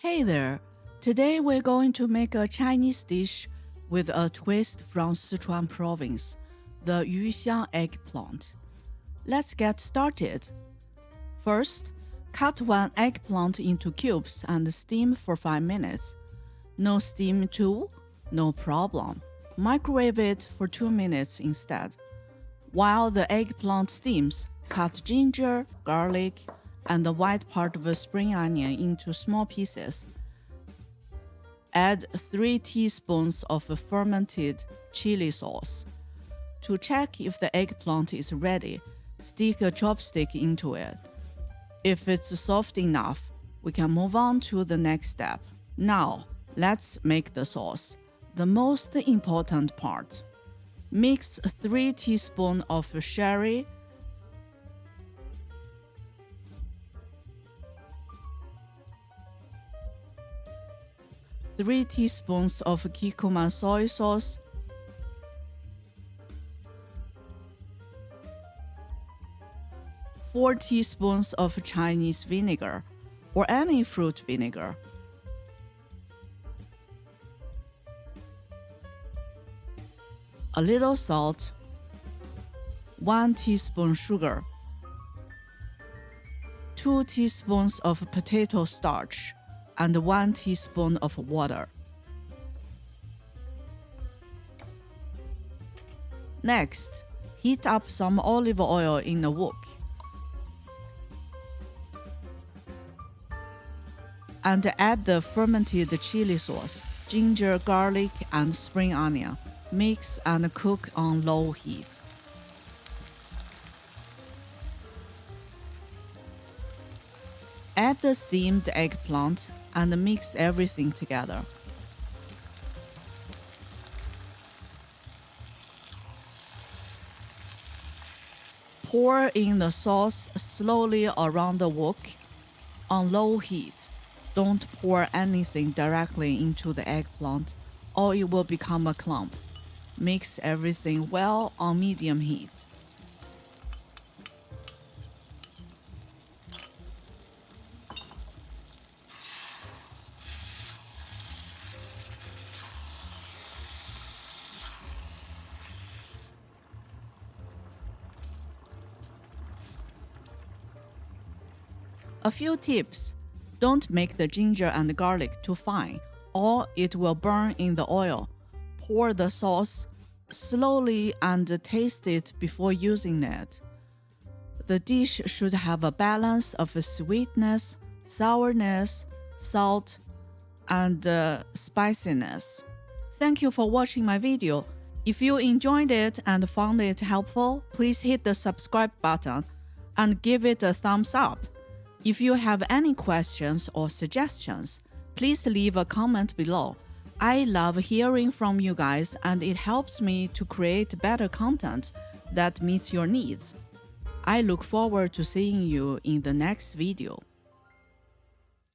Hey there! Today we're going to make a Chinese dish with a twist from Sichuan province, the Yu Xiang Eggplant. Let's get started. First, cut one eggplant into cubes and steam for 5 minutes. No steam too? No problem. Microwave it for 2 minutes instead. While the eggplant steams, cut ginger, garlic, and the white part of a spring onion into small pieces. Add 3 teaspoons of fermented chili sauce. To check if the eggplant is ready, stick a chopstick into it. If it's soft enough, we can move on to the next step. Now, let's make the sauce, the most important part. Mix 3 teaspoons of sherry, 3 teaspoons of Kikkoman soy sauce, 4 teaspoons of Chinese vinegar or any fruit vinegar, a little salt, 1 teaspoon sugar, 2 teaspoons of potato starch, and 1 teaspoon of water. Next, heat up some olive oil in a wok. And add the fermented chili sauce, ginger, garlic, and spring onion. Mix and cook on low heat. Add the steamed eggplant and mix everything together. Pour in the sauce slowly around the wok on low heat. Don't pour anything directly into the eggplant or it will become a clump. Mix everything well on medium heat. A few tips. Don't make the ginger and garlic too fine, or it will burn in the oil. Pour the sauce slowly and taste it before using it. The dish should have a balance of sweetness, sourness, salt, and spiciness. Thank you for watching my video. If you enjoyed it and found it helpful, please hit the subscribe button and give it a thumbs up. If you have any questions or suggestions, please leave a comment below. I love hearing from you guys and it helps me to create better content that meets your needs. I look forward to seeing you in the next video.